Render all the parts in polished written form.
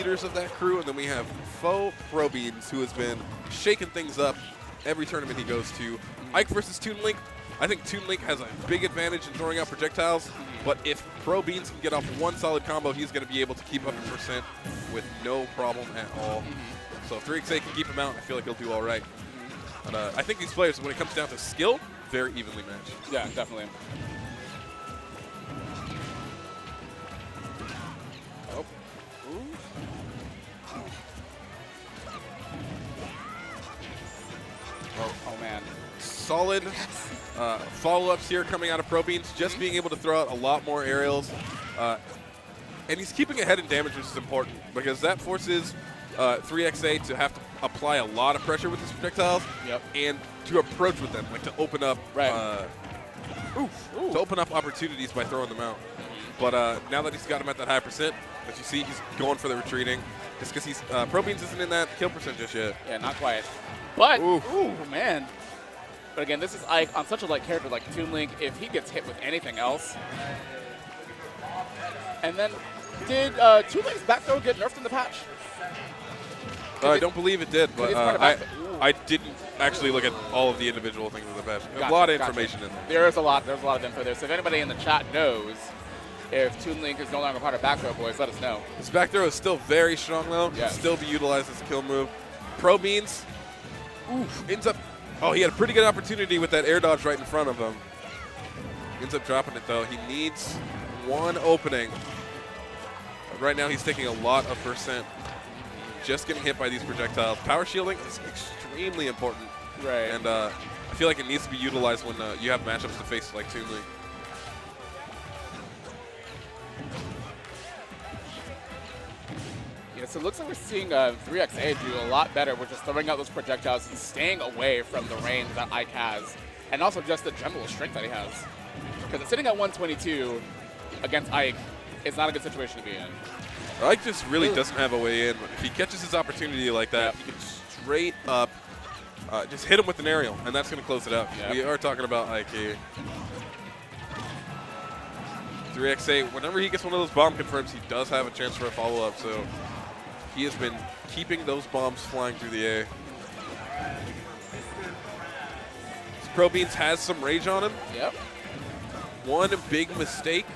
leaders of that crew, and then we have ProBeans, who has been shaking things up every tournament he goes to. Ike versus Toon Link. I think Toon Link has a big advantage in throwing out projectiles, but if ProBeans can get off one solid combo, he's going to be able to keep up the percent with no problem at all. So if 3XA can keep him out, I feel like he'll do all right. But I think these players, when it comes down to skill, very evenly matched. Yeah, definitely. Oh. Ooh. Oh, man. Solid follow-ups here coming out of ProBeans, just being able to throw out a lot more aerials. And he's keeping ahead in damage, which is important, because that forces 3XA to have to apply a lot of pressure with his projectiles and to approach with them, like to open up to open up opportunities by throwing them out. But now that he's got him at that high percent, as you see, he's going for the retreating. Just because he's ProBeans isn't in that kill percent just yet. Yeah, not quite. But, ooh, man. But again, this is Ike on such a light character like Toon Link. If he gets hit with anything else. And then, did Toon Link's back throw get nerfed in the patch? I don't believe it did, but I didn't actually look at all of the individual things in the patch. A lot of information in there. There's a lot of info there. So if anybody in the chat knows if Toon Link is no longer part of back throw, boys, let us know. His back throw is still very strong, though. Yes. Can still be utilized as a kill move. ProBeans ends up. Oh, he had a pretty good opportunity with that air dodge right in front of him. Ends up dropping it, though. He needs one opening. But right now, he's taking a lot of percent. Just getting hit by these projectiles. Power shielding is extremely important. Right. And I feel like it needs to be utilized when you have matchups to face like Toon Link. Yeah, so it looks like we're seeing 3XA do a lot better with just throwing out those projectiles and staying away from the range that Ike has, and also just the general strength that he has. Because sitting at 122 against Ike is not a good situation to be in. Ike just really doesn't have a way in. If he catches his opportunity like that, he can straight up just hit him with an aerial, and that's going to close it out. We are talking about Ike here. 3XA, whenever he gets one of those bomb confirms, he does have a chance for a follow-up, so he has been keeping those bombs flying through the air. ProBeans has some rage on him. Yep. One big mistake,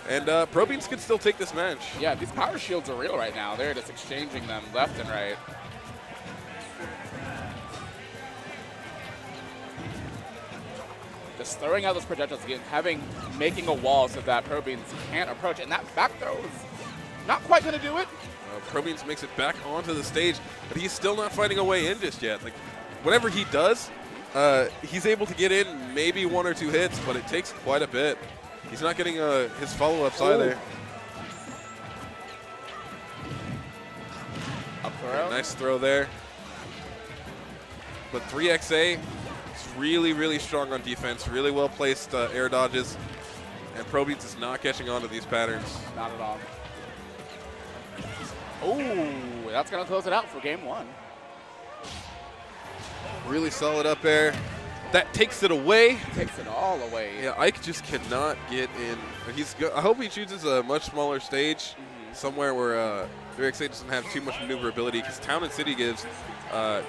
and ProBeans can still take this match. Yeah, these power shields are real right now. They're just exchanging them left and right. Just throwing out those projectiles again, making a wall so that ProBeans can't approach, and that back throw is not quite going to do it. ProBeans makes it back onto the stage, but he's still not finding a way in just yet. Like, whenever he does, he's able to get in maybe one or two hits, but it takes quite a bit. He's not getting his follow-ups either. Up throw. Nice throw there. But 3XA is really, really strong on defense, really well-placed air dodges, and ProBeans is not catching on to these patterns. Not at all. Oh, that's going to close it out for game one. Really solid up air. That takes it away. Takes it all away. Yeah, Ike just cannot get in. I hope he chooses a much smaller stage, somewhere where 3XA doesn't have too much maneuverability, because Town and City gives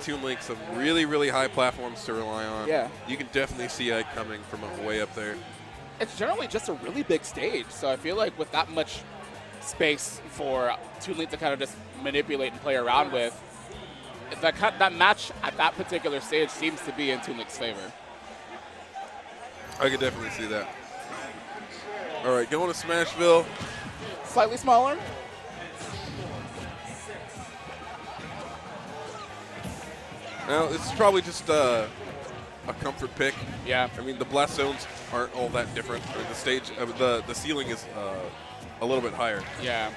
Toon Link some really, really high platforms to rely on. Yeah. You can definitely see Ike coming from way up there. It's generally just a really big stage, so I feel like with that much space for Toon Link to kind of just manipulate and play around with, that match at that particular stage seems to be in Toon Link's favor. I could definitely see that. All right, going to Smashville. Slightly smaller. Now, this is probably just a comfort pick. Yeah. I mean, the blast zones aren't all that different. I mean, the stage, the ceiling is a little bit higher. Yeah.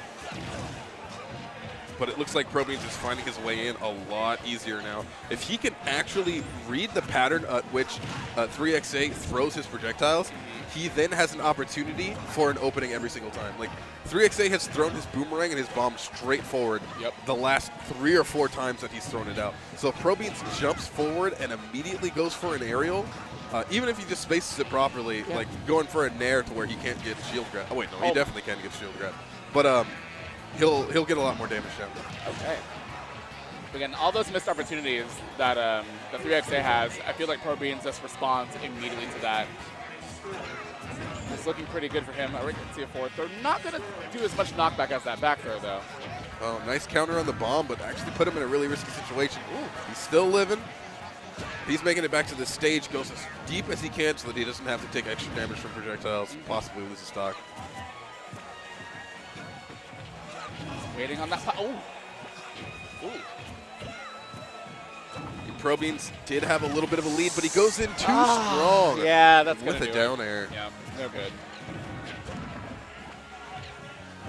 But it looks like ProBeans is finding his way in a lot easier now. If he can actually read the pattern at which 3XA throws his projectiles, he then has an opportunity for an opening every single time. Like, 3XA has thrown his boomerang and his bomb straight forward the last 3 or 4 times that he's thrown it out. So if ProBeans jumps forward and immediately goes for an aerial, even if he just spaces it properly, like going for a nair to where he can't get shield grab. Oh, wait, no, he definitely can get shield grab. But he'll get a lot more damage down. Okay. Again, all those missed opportunities that the 3XA has, I feel like ProBeans just responds immediately to that. It's looking pretty good for him. I can see a forward throw. Not going to do as much knockback as that back throw, though. Oh, nice counter on the bomb, but actually put him in a really risky situation. Ooh, he's still living. He's making it back to the stage, goes as deep as he can so that he doesn't have to take extra damage from projectiles, possibly lose his stock. Waiting on that. Oh. Ooh. ProBeans did have a little bit of a lead, but he goes in too strong. Yeah, that's going to with a down air. Yeah, no good.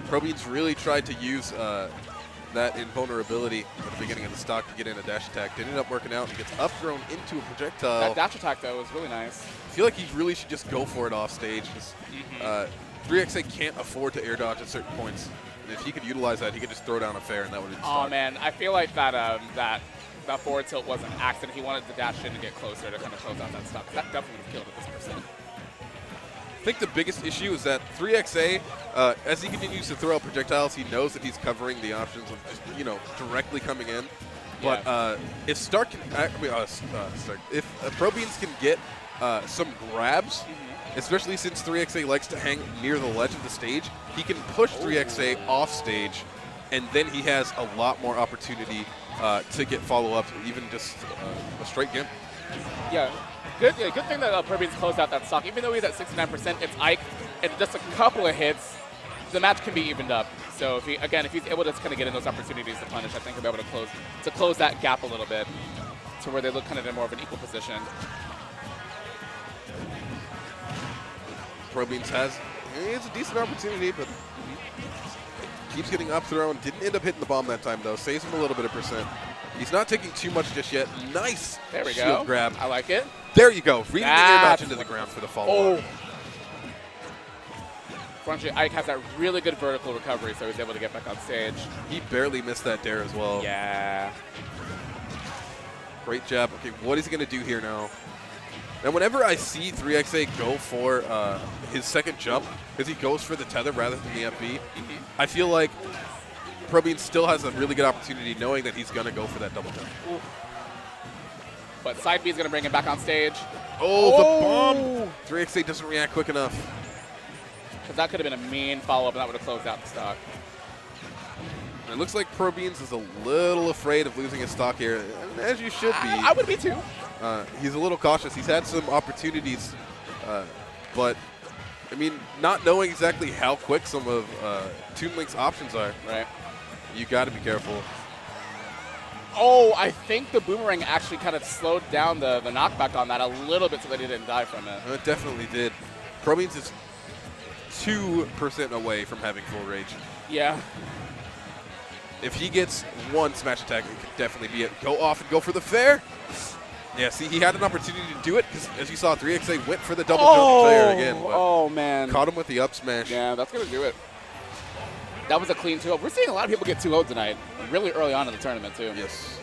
ProBeans really tried to use that invulnerability at the beginning of the stock to get in a dash attack. Didn't end up working out and gets up thrown into a projectile. That dash attack, though, was really nice. I feel like he really should just go for it off stage. 3XA can't afford to air dodge at certain points. And if he could utilize that, he could just throw down a fair, and that would be the stock. Oh, man. I feel like that that forward tilt was an accident. He wanted to dash in and get closer to kind of close out that stock. That definitely would have killed at this percent. I think the biggest issue is that 3XA, as he continues to throw out projectiles, he knows that he's covering the options of just, directly coming in. But if Stark can, if ProBeans can get some grabs, especially since 3XA likes to hang near the ledge of the stage, he can push 3XA off stage, and then he has a lot more opportunity to get follow-ups, even just a straight gimp. Yeah. Good thing that ProBeans closed out that stock. Even though he's at 69%, it's Ike, and just a couple of hits, the match can be evened up. So if he's able to kind of get in those opportunities to punish, I think he'll be able to close that gap a little bit to where they look kind of in more of an equal position. ProBeans has a decent opportunity, but keeps getting up thrown. Didn't end up hitting the bomb that time, though. Saves him a little bit of percent. He's not taking too much just yet. Nice there we shield go. grab. I like it. There you go. Reading the air dodge into the ground for the follow-up. Unfortunately, Ike has that really good vertical recovery, so he's able to get back on stage. He barely missed that dare as well. Yeah. Great jab. Okay, what is he going to do here now? And whenever I see 3XA go for his second jump, because he goes for the tether rather than the FB, I feel like ProBeans still has a really good opportunity knowing that he's going to go for that double jump. Ooh. But side B is going to bring him back on stage. Oh, the bomb! 3XA doesn't react quick enough. Because that could have been a mean follow-up, and that would have closed out the stock. It looks like ProBeans is a little afraid of losing his stock here, as you should be. I would be too. He's a little cautious. He's had some opportunities, but, I mean, not knowing exactly how quick some of Toon Link's options are, right? You got to be careful. Oh, I think the boomerang actually kind of slowed down the knockback on that a little bit so that he didn't die from it. It definitely did. ProBeans is 2% away from having full rage. Yeah. If he gets one smash attack, it could definitely be it. Go off and go for the fair. Yeah, see, he had an opportunity to do it because, as you saw, 3XA went for the double jump there again. Oh, man. Caught him with the up smash. Yeah, that's going to do it. That was a clean 2-0. We're seeing a lot of people get 2-0 tonight, really early on in the tournament, too. Yes.